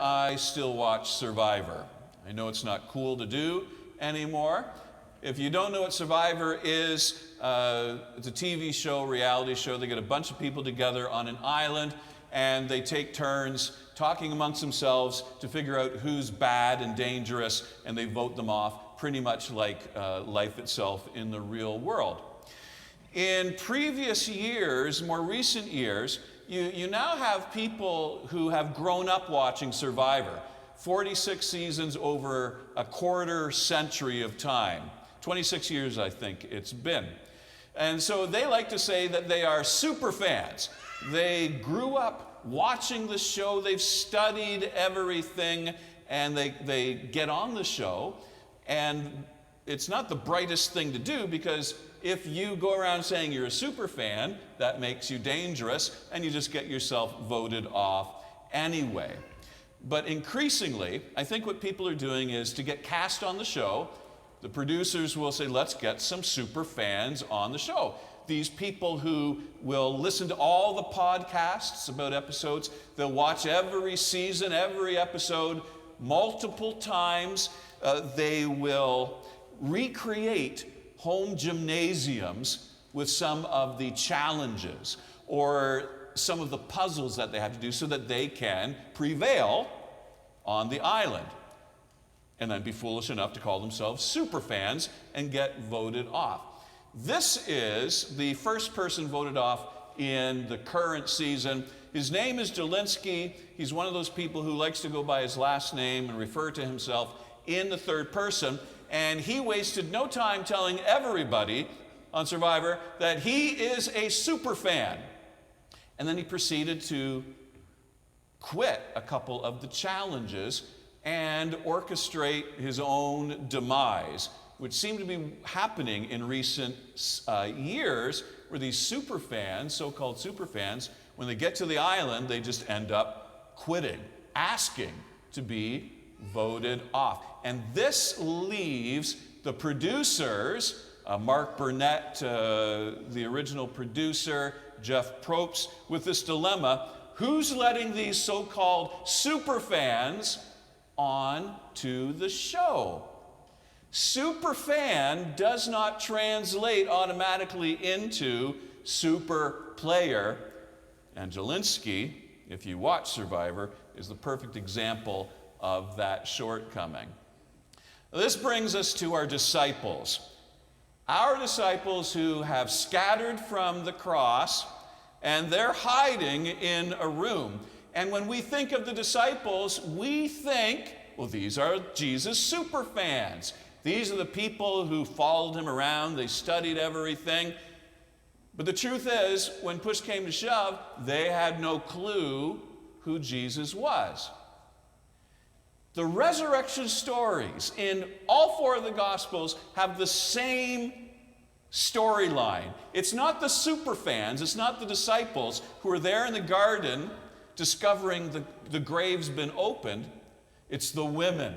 I still watch Survivor. I know it's not cool to do anymore. If you don't know what Survivor is, it's a TV show, reality show. They get a bunch of people together on an island and they take turns talking amongst themselves to figure out who's bad and dangerous, and they vote them off, pretty much like life itself in the real world. In previous years, more recent years, you now have people who have grown up watching Survivor. 46 seasons over a quarter century of time. 26 years, I think it's been. And so they like to say that they are super fans. They grew up watching the show, they've studied everything, and they get on the show. And it's not the brightest thing to do, because if you go around saying you're a super fan, that makes you dangerous, and you just get yourself voted off anyway. But increasingly, I think what people are doing is, to get cast on the show, the producers will say, let's get some super fans on the show. These people who will listen to all the podcasts about episodes, they'll watch every season, every episode, multiple times. They will recreate home gymnasiums with some of the challenges or some of the puzzles that they have to do so that they can prevail on the island, and then be foolish enough to call themselves super fans and get voted off. This is the first person voted off in the current season. His name is Jelinski. He's one of those people who likes to go by his last name and refer to himself in the third person. And he wasted no time telling everybody on Survivor that he is a super fan. And then he proceeded to quit a couple of the challenges and orchestrate his own demise, which seemed to be happening in recent years, where these super fans, so-called super fans, when they get to the island, they just end up quitting, asking to be voted off. And this leaves the producers, Mark Burnett, the original producer, Jeff Probst, with this dilemma: who's letting these so-called super fans on to the show? Super fan does not translate automatically into super player. And Jelinski, if you watch Survivor, is the perfect example of that shortcoming. This brings us to our disciples. Our disciples who have scattered from the cross, and they're hiding in a room. And when we think of the disciples, we think, well, these are Jesus' super fans. These are the people who followed him around. They studied everything. But the truth is, when push came to shove, they had no clue who Jesus was. The resurrection stories in all four of the Gospels have the same storyline. It's not the super fans, it's not the disciples who are there in the garden discovering the grave's been opened. It's the women,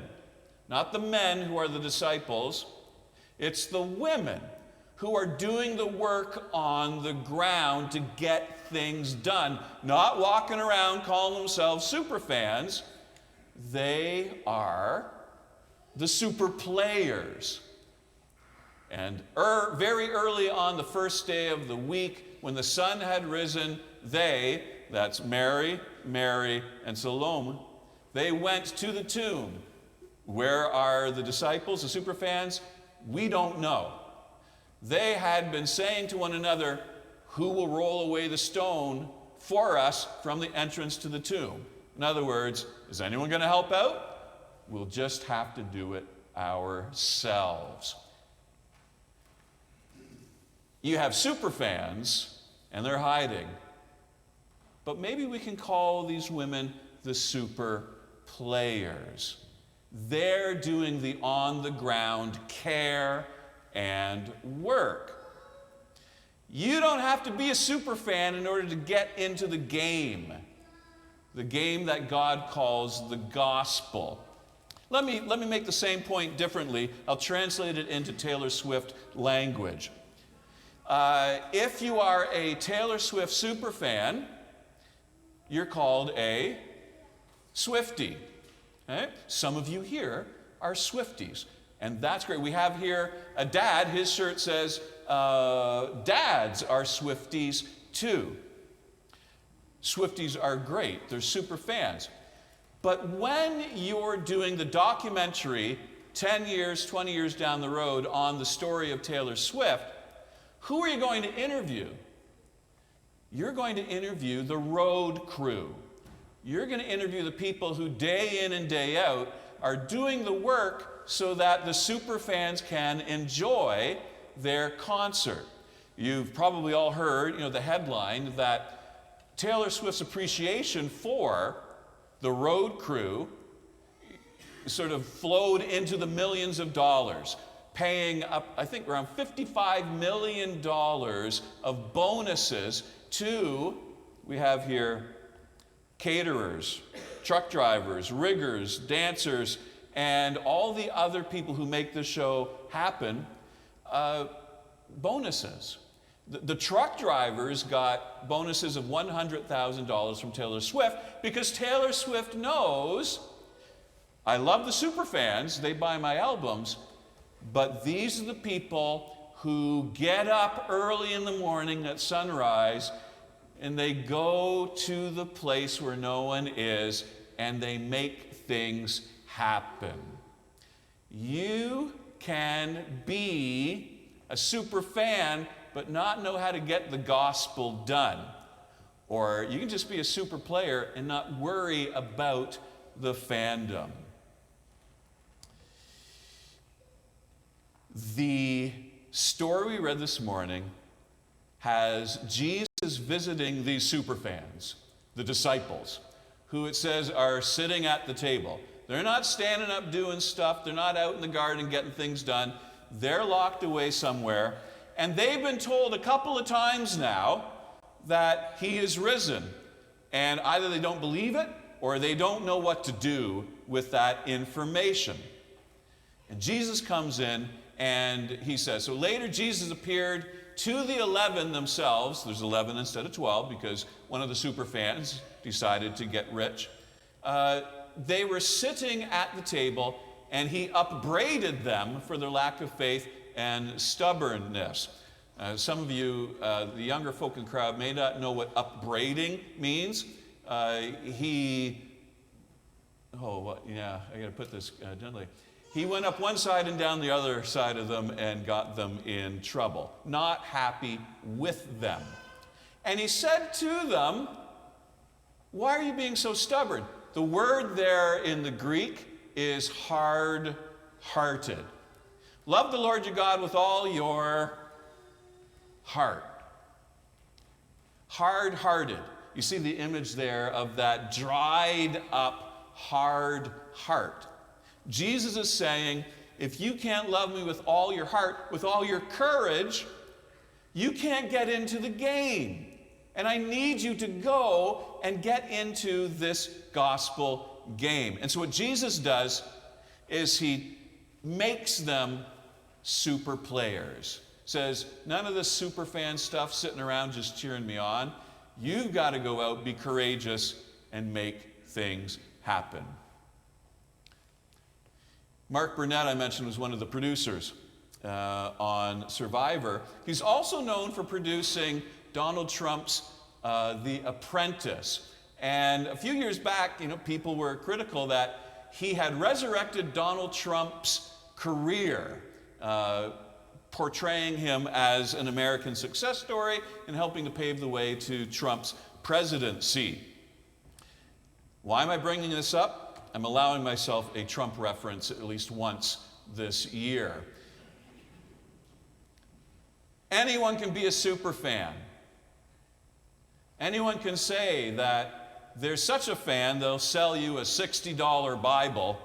not the men who are the disciples. It's the women who are doing the work on the ground to get things done, not walking around calling themselves super fans. They are the super players. And very early on the first day of the week, when the sun had risen, they, that's Mary, and Salome, they went to the tomb. Where are the disciples, the super fans? We don't know. They had been saying to one another, who will roll away the stone for us from the entrance to the tomb? In other words, is anyone going to help out? We'll just have to do it ourselves. You have super fans, and they're hiding. But maybe we can call these women the super players. They're doing the on-the-ground care and work. You don't have to be a super fan in order to get into the game that God calls the gospel. Let me make the same point differently. I'll translate it into Taylor Swift language. If you are a Taylor Swift super fan, you're called a Swiftie. Okay? Some of you here are Swifties, and that's great. We have here a dad. His shirt says, dads are Swifties too. Swifties are great. They're super fans. But when you're doing the documentary 10 years, 20 years down the road on the story of Taylor Swift, who are you going to interview? You're going to interview the road crew. You're going to interview the people who day in and day out are doing the work so that the super fans can enjoy their concert. You've probably all heard, the headline that Taylor Swift's appreciation for the road crew sort of flowed into the millions of dollars, paying up, I think, around $55 million of bonuses to, we have here, caterers, truck drivers, riggers, dancers, and all the other people who make this show happen, bonuses. The truck drivers got bonuses of $100,000 from Taylor Swift because Taylor Swift knows, I love the super fans, they buy my albums, but these are the people who get up early in the morning at sunrise and they go to the place where no one is and they make things happen. You can be a super fan but not know how to get the gospel done. Or you can just be a super player and not worry about the fandom. The story we read this morning has Jesus visiting these super fans, the disciples, who it says are sitting at the table. They're not standing up doing stuff. They're not out in the garden getting things done. They're locked away somewhere. And they've been told a couple of times now that he is risen. And either they don't believe it or they don't know what to do with that information. And Jesus comes in and he says, so later Jesus appeared to the 11 themselves. There's 11 instead of 12 because one of the super fans decided to get rich. They were sitting at the table and he upbraided them for their lack of faith and stubbornness. Some of you, the younger folk in the crowd, may not know what upbraiding means. I got to put this gently. He went up one side and down the other side of them and got them in trouble, not happy with them. And he said to them, why are you being so stubborn? The word there in the Greek is hard-hearted. Love the Lord your God with all your heart. Hard-hearted. You see the image there of that dried up, hard heart. Jesus is saying, if you can't love me with all your heart, with all your courage, you can't get into the game. And I need you to go and get into this gospel game. And so what Jesus does is he makes them super players. Says, none of this super fan stuff sitting around just cheering me on. You've got to go out, be courageous, and make things happen. Mark Burnett, I mentioned, was one of the producers on Survivor. He's also known for producing Donald Trump's The Apprentice. And a few years back, people were critical that he had resurrected Donald Trump's career, portraying him as an American success story and helping to pave the way to Trump's presidency. Why am I bringing this up? I'm allowing myself a Trump reference at least once this year. Anyone can be a super fan. Anyone can say that they're such a fan, they'll sell you a $60 Bible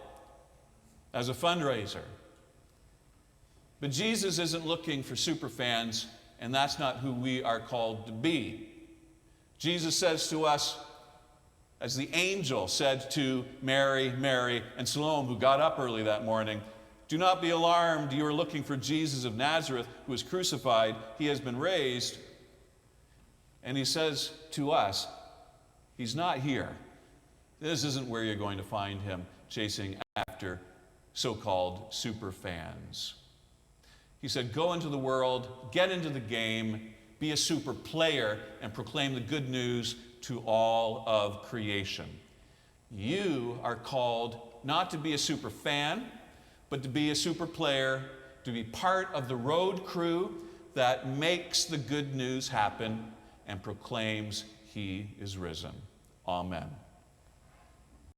as a fundraiser. But Jesus isn't looking for super fans, and that's not who we are called to be. Jesus says to us, as the angel said to Mary, and Salome, who got up early that morning, do not be alarmed. You are looking for Jesus of Nazareth, who was crucified. He has been raised. And he says to us, he's not here. This isn't where you're going to find him chasing after so-called super fans. He said, go into the world, get into the game, be a super player, and proclaim the good news to all of creation. You are called not to be a super fan, but to be a super player, to be part of the road crew that makes the good news happen and proclaims he is risen. Amen.